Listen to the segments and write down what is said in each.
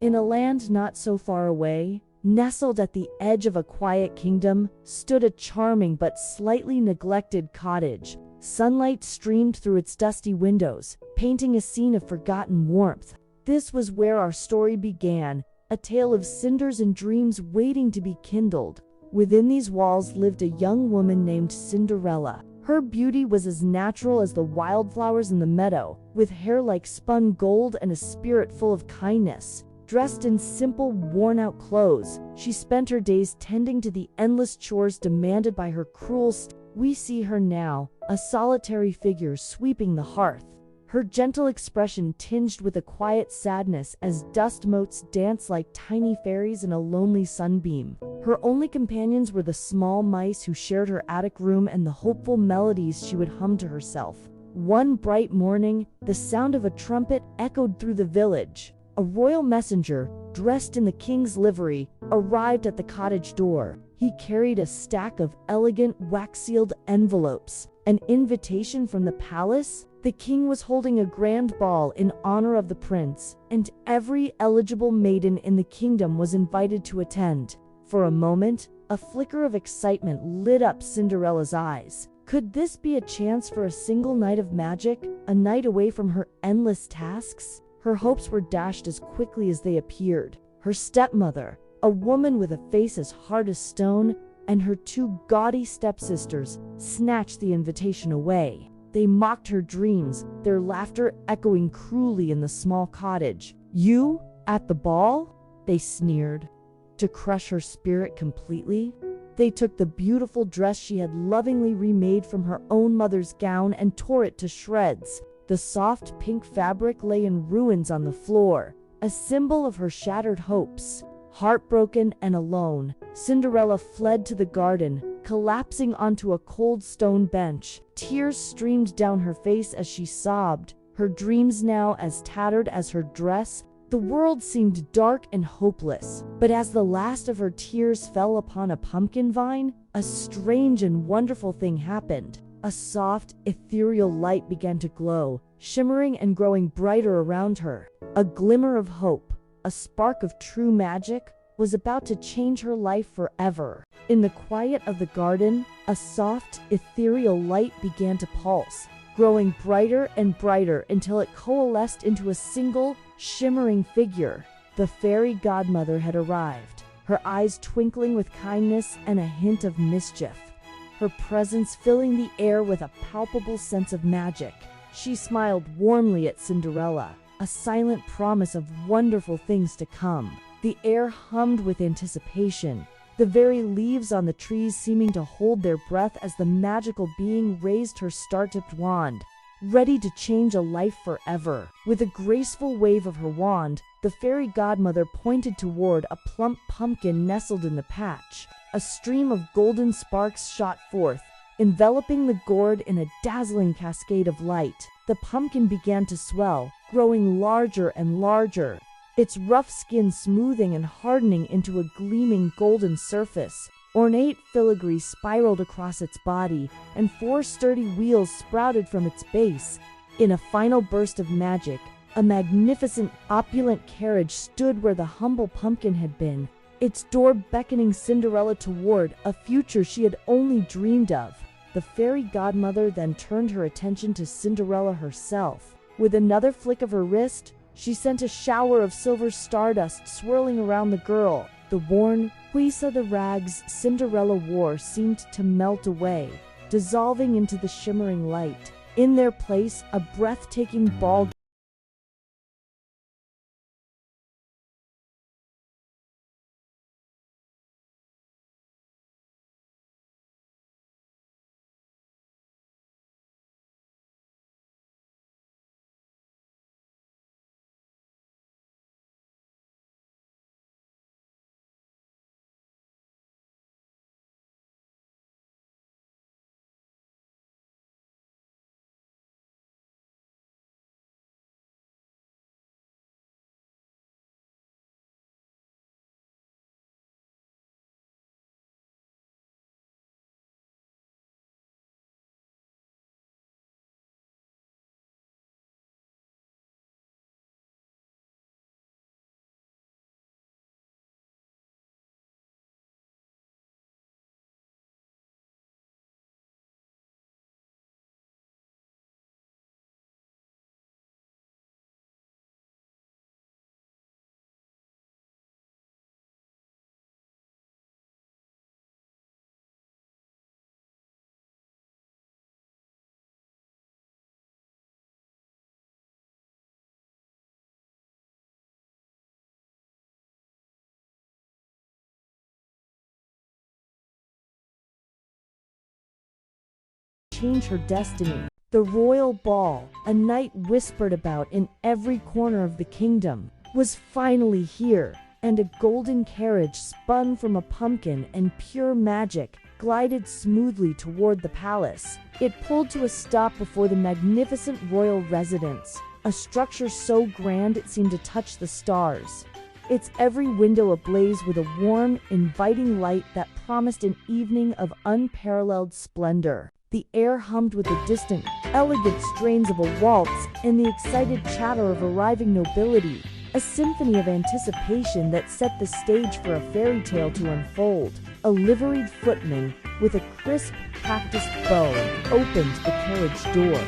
In a land not so far away, nestled at the edge of a quiet kingdom, stood a charming but slightly neglected cottage. Sunlight streamed through its dusty windows, painting a scene of forgotten warmth. This was where our story began, a tale of cinders and dreams waiting to be kindled. Within these walls lived a young woman named Cinderella. Her beauty was as natural as the wildflowers in the meadow, with hair like spun gold and a spirit full of kindness. Dressed in simple, worn-out clothes, she spent her days tending to the endless chores demanded by her We see her now, a solitary figure sweeping the hearth, her gentle expression tinged with a quiet sadness as dust motes dance like tiny fairies in a lonely sunbeam. Her only companions were the small mice who shared her attic room and the hopeful melodies she would hum to herself. One bright morning, the sound of a trumpet echoed through the village. A royal messenger, dressed in the king's livery, arrived at the cottage door. He carried a stack of elegant wax-sealed envelopes, an invitation from the palace. The king was holding a grand ball in honor of the prince, and every eligible maiden in the kingdom was invited to attend. For a moment, a flicker of excitement lit up Cinderella's eyes. Could this be a chance for a single night of magic, a night away from her endless tasks? Her hopes were dashed as quickly as they appeared. Her stepmother, a woman with a face as hard as stone, and her two gaudy stepsisters snatched the invitation away. They mocked her dreams, their laughter echoing cruelly in the small cottage. "You, at the ball?" they sneered. To crush her spirit completely, they took the beautiful dress she had lovingly remade from her own mother's gown and tore it to shreds. The soft pink fabric lay in ruins on the floor, a symbol of her shattered hopes. Heartbroken and alone, Cinderella fled to the garden, collapsing onto a cold stone bench. Tears streamed down her face as she sobbed, her dreams now as tattered as her dress. The world seemed dark and hopeless, but as the last of her tears fell upon a pumpkin vine, a strange and wonderful thing happened. A soft, ethereal light began to glow, shimmering and growing brighter around her. A glimmer of hope, a spark of true magic, was about to change her life forever. In the quiet of the garden, a soft, ethereal light began to pulse, growing brighter and brighter until it coalesced into a single, shimmering figure. The fairy godmother had arrived, her eyes twinkling with kindness and a hint of mischief, her presence filling the air with a palpable sense of magic. She smiled warmly at Cinderella, a silent promise of wonderful things to come. The air hummed with anticipation, the very leaves on the trees seeming to hold their breath as the magical being raised her star-tipped wand, ready to change a life forever. With a graceful wave of her wand, the fairy godmother pointed toward a plump pumpkin nestled in the patch. A stream of golden sparks shot forth, enveloping the gourd in a dazzling cascade of light. The pumpkin began to swell, growing larger and larger, its rough skin smoothing and hardening into a gleaming golden surface. Ornate filigree spiraled across its body, and 4 sturdy wheels sprouted from its base. In a final burst of magic, a magnificent, opulent carriage stood where the humble pumpkin had been, its door beckoning Cinderella toward a future she had only dreamed of. The fairy godmother then turned her attention to Cinderella herself. With another flick of her wrist, she sent a shower of silver stardust swirling around the girl. The worn, the rags Cinderella wore seemed to melt away, dissolving into the shimmering light. In their place, a breathtaking ball change her destiny. The royal ball, a night whispered about in every corner of the kingdom, was finally here, and a golden carriage spun from a pumpkin and pure magic glided smoothly toward the palace. It pulled to a stop before the magnificent royal residence, a structure so grand it seemed to touch the stars. Its every window ablaze with a warm, inviting light that promised an evening of unparalleled splendor. The air hummed with the distant, elegant strains of a waltz and the excited chatter of arriving nobility, a symphony of anticipation that set the stage for a fairy tale to unfold. A liveried footman, with a crisp, practiced bow, opened the carriage door.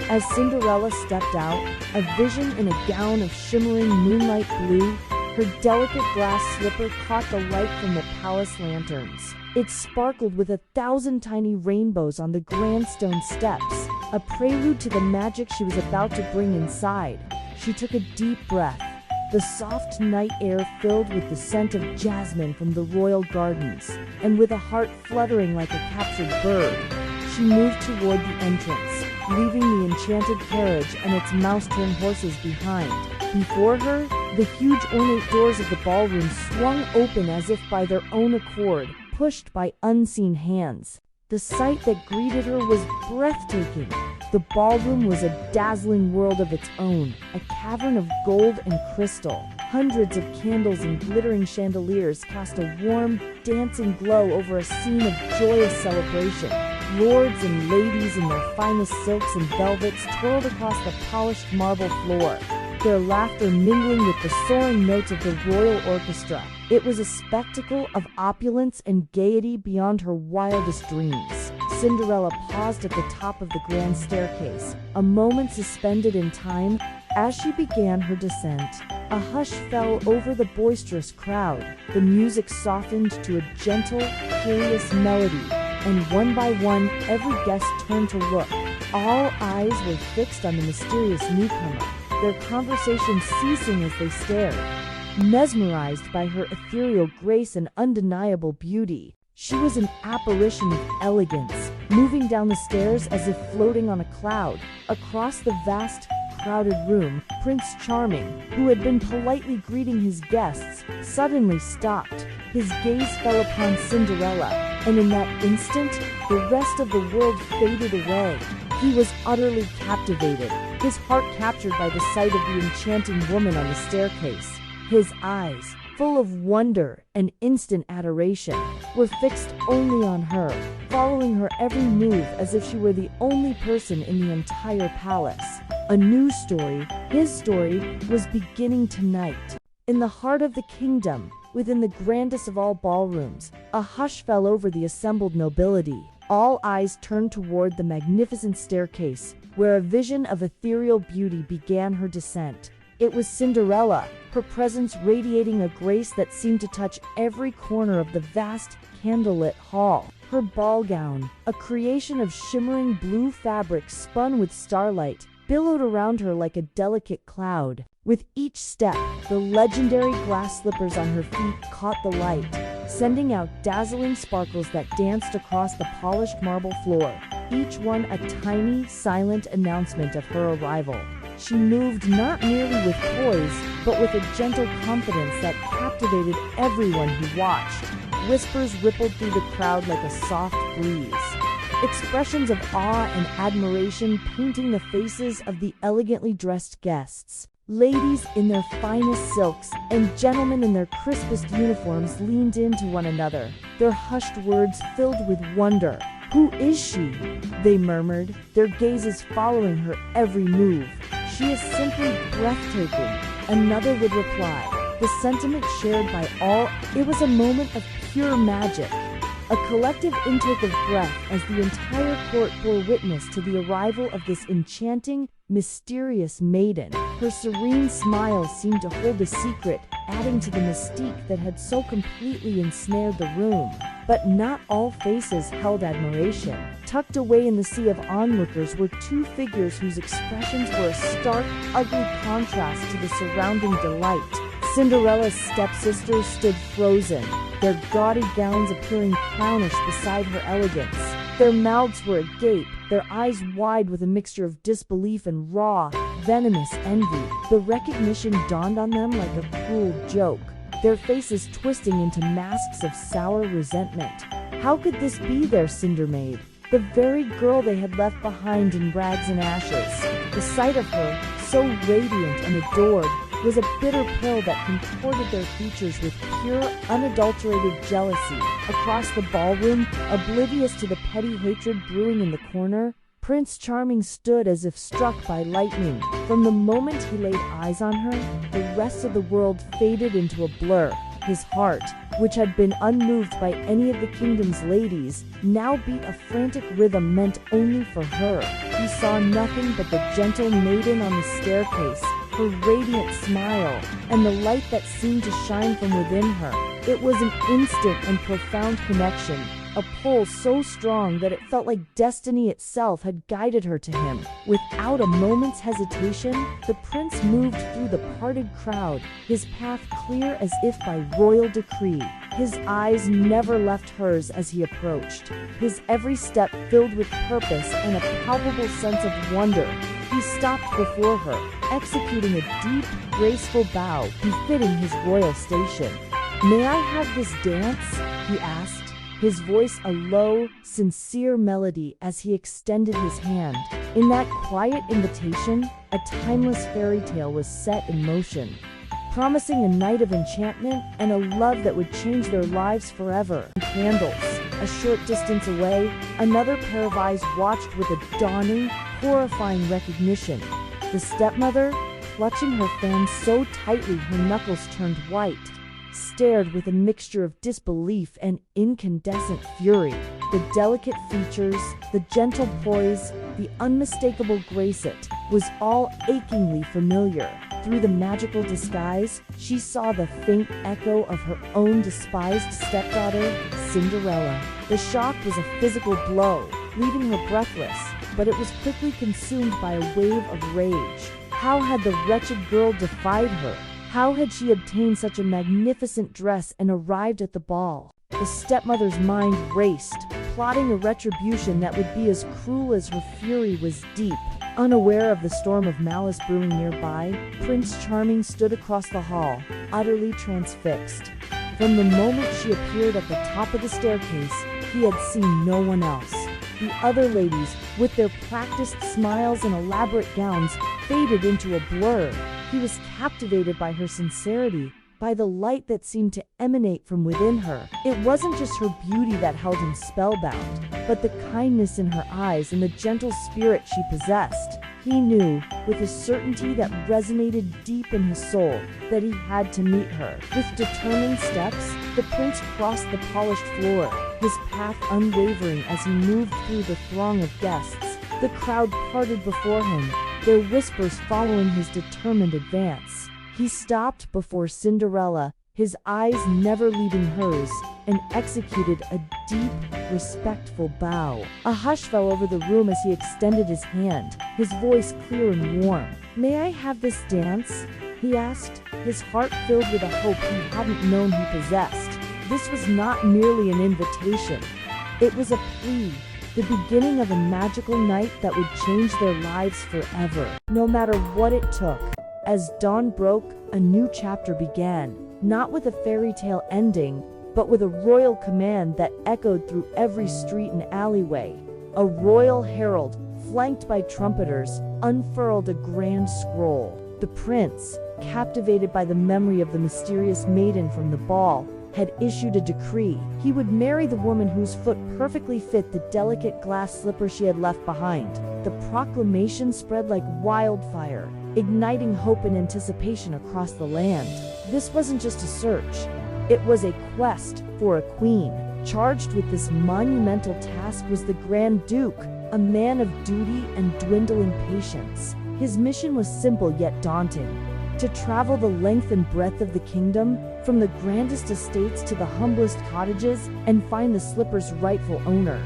As Cinderella stepped out, a vision in a gown of shimmering moonlight blue, her delicate glass slipper caught the light from the palace lanterns. It sparkled with 1,000 tiny rainbows on the grand stone steps, a prelude to the magic she was about to bring inside. She took a deep breath. The soft night air filled with the scent of jasmine from the royal gardens, and with a heart fluttering like a captured bird, she moved toward the entrance, leaving the enchanted carriage and its mouse-turned horses behind. Before her, the huge ornate doors of the ballroom swung open as if by their own accord, pushed by unseen hands. The sight that greeted her was breathtaking. The ballroom was a dazzling world of its own, a cavern of gold and crystal. Hundreds of candles and glittering chandeliers cast a warm, dancing glow over a scene of joyous celebration. Lords and ladies in their finest silks and velvets twirled across the polished marble floor, their laughter mingling with the soaring notes of the royal orchestra. It was a spectacle of opulence and gaiety beyond her wildest dreams. Cinderella paused at the top of the grand staircase, a moment suspended in time. As she began her descent, a hush fell over the boisterous crowd. The music softened to a gentle, curious melody, and one by one, every guest turned to look. All eyes were fixed on the mysterious newcomer, their conversation ceasing as they stared, mesmerized by her ethereal grace and undeniable beauty. She was an apparition of elegance, moving down the stairs as if floating on a cloud. Across the vast, crowded room, Prince Charming, who had been politely greeting his guests, suddenly stopped. His gaze fell upon Cinderella, and in that instant, the rest of the world faded away. He was utterly captivated, his heart captured by the sight of the enchanting woman on the staircase. His eyes, full of wonder and instant adoration, were fixed only on her, following her every move as if she were the only person in the entire palace. A new story, his story, was beginning tonight. In the heart of the kingdom, within the grandest of all ballrooms, a hush fell over the assembled nobility. All eyes turned toward the magnificent staircase, where a vision of ethereal beauty began her descent. It was Cinderella, her presence radiating a grace that seemed to touch every corner of the vast, candlelit hall. Her ball gown, a creation of shimmering blue fabric spun with starlight, billowed around her like a delicate cloud. With each step, the legendary glass slippers on her feet caught the light, sending out dazzling sparkles that danced across the polished marble floor, each one a tiny, silent announcement of her arrival. She moved not merely with poise, but with a gentle confidence that captivated everyone who watched. Whispers rippled through the crowd like a soft breeze, expressions of awe and admiration painting the faces of the elegantly dressed guests. Ladies in their finest silks and gentlemen in their crispest uniforms leaned into one another, their hushed words filled with wonder. "Who is she?" they murmured, their gazes following her every move. "She is simply breathtaking," another would reply, the sentiment shared by all. It was a moment of pure magic, a collective intake of breath as the entire court bore witness to the arrival of this enchanting, mysterious maiden. Her serene smile seemed to hold a secret, adding to the mystique that had so completely ensnared the room. But not all faces held admiration. Tucked away in the sea of onlookers were two figures whose expressions were a stark, ugly contrast to the surrounding delight. Cinderella's stepsisters stood frozen, their gaudy gowns appearing clownish beside her elegance. Their mouths were agape, their eyes wide with a mixture of disbelief and raw, venomous envy. The recognition dawned on them like a cruel joke, their faces twisting into masks of sour resentment. How could this be their Cinder Maid? The very girl they had left behind in rags and ashes. The sight of her, so radiant and adored, was a bitter pill that contorted their features with pure, unadulterated jealousy. Across the ballroom, oblivious to the petty hatred brewing in the corner, Prince Charming stood as if struck by lightning. From the moment he laid eyes on her, the rest of the world faded into a blur. His heart, which had been unmoved by any of the kingdom's ladies, now beat a frantic rhythm meant only for her. He saw nothing but the gentle maiden on the staircase, her radiant smile, and the light that seemed to shine from within her. It was an instant and profound connection, a pull so strong that it felt like destiny itself had guided her to him. Without a moment's hesitation, the prince moved through the parted crowd, his path clear as if by royal decree. His eyes never left hers as he approached, his every step filled with purpose and a palpable sense of wonder. He stopped before her, executing a deep, graceful bow befitting his royal station. "May I have this dance?" he asked, his voice a low, sincere melody as he extended his hand. In that quiet invitation, a timeless fairy tale was set in motion, promising a night of enchantment and a love that would change their lives forever. Candles. A short distance away, another pair of eyes watched with a dawning, horrifying recognition. The stepmother, clutching her fan so tightly her knuckles turned white, stared with a mixture of disbelief and incandescent fury. The delicate features, the gentle poise, the unmistakable grace, it was all achingly familiar. Through the magical disguise, she saw the faint echo of her own despised stepdaughter, Cinderella. The shock was a physical blow, leaving her breathless, but it was quickly consumed by a wave of rage. How had the wretched girl defied her? How had she obtained such a magnificent dress and arrived at the ball? The stepmother's mind raced, plotting a retribution that would be as cruel as her fury was deep. Unaware of the storm of malice brewing nearby, Prince Charming stood across the hall, utterly transfixed. From the moment she appeared at the top of the staircase, he had seen no one else. The other ladies, with their practiced smiles and elaborate gowns, faded into a blur. He was captivated by her sincerity, by the light that seemed to emanate from within her. It wasn't just her beauty that held him spellbound, but the kindness in her eyes and the gentle spirit she possessed. He knew, with a certainty that resonated deep in his soul, that he had to meet her. With determined steps, the prince crossed the polished floor, his path unwavering as he moved through the throng of guests. The crowd parted before him, their whispers following his determined advance. He stopped before Cinderella, his eyes never leaving hers, and executed a deep, respectful bow. A hush fell over the room as he extended his hand, his voice clear and warm. "May I have this dance?" he asked, his heart filled with a hope he hadn't known he possessed. This was not merely an invitation. It was a plea, the beginning of a magical night that would change their lives forever, no matter what it took. As dawn broke, a new chapter began, not with a fairy tale ending, but with a royal command that echoed through every street and alleyway. A royal herald, flanked by trumpeters, unfurled a grand scroll. The prince, captivated by the memory of the mysterious maiden from the ball, had issued a decree. He would marry the woman whose foot perfectly fit the delicate glass slipper she had left behind. The proclamation spread like wildfire, igniting hope and anticipation across the land. This wasn't just a search. It was a quest for a queen. Charged with this monumental task was the Grand Duke, a man of duty and dwindling patience. His mission was simple yet daunting: to travel the length and breadth of the kingdom, from the grandest estates to the humblest cottages, and find the slipper's rightful owner.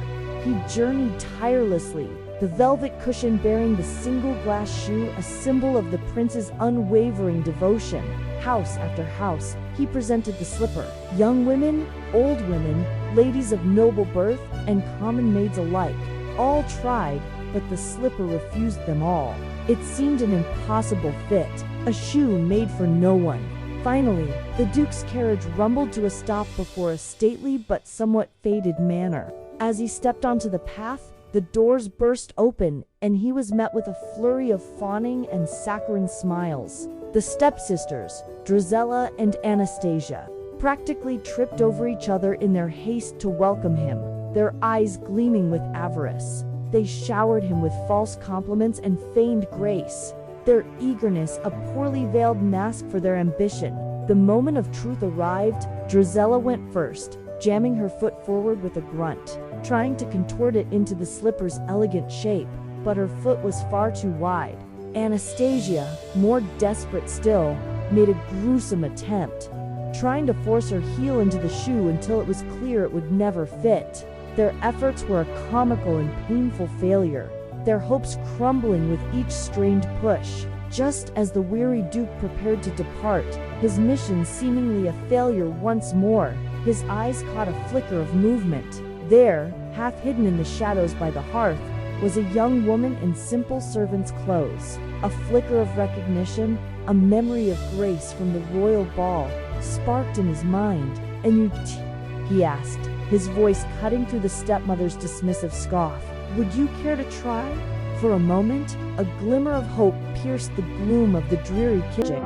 He journeyed tirelessly, the velvet cushion bearing the single glass shoe a symbol of the prince's unwavering devotion. House after house, he presented the slipper. Young women, old women, ladies of noble birth, and common maids alike, all tried, but the slipper refused them all. It seemed an impossible fit, a shoe made for no one. Finally, the Duke's carriage rumbled to a stop before a stately but somewhat faded manor. As he stepped onto the path, the doors burst open, and he was met with a flurry of fawning and saccharine smiles. The stepsisters, Drizella and Anastasia, practically tripped over each other in their haste to welcome him, their eyes gleaming with avarice. They showered him with false compliments and feigned grace, their eagerness a poorly veiled mask for their ambition. The moment of truth arrived. Drizella went first, jamming her foot forward with a grunt, trying to contort it into the slipper's elegant shape, but her foot was far too wide. Anastasia, more desperate still, made a gruesome attempt, trying to force her heel into the shoe until it was clear it would never fit. Their efforts were a comical and painful failure, their hopes crumbling with each strained push. Just as the weary Duke prepared to depart, his mission seemingly a failure once more, his eyes caught a flicker of movement. There, half hidden in the shadows by the hearth, was a young woman in simple servant's clothes. A flicker of recognition, a memory of grace from the royal ball, sparked in his mind. "And you he asked, his voice cutting through the stepmother's dismissive scoff. "Would you care to try?" For a moment, a glimmer of hope pierced the gloom of the dreary kitchen.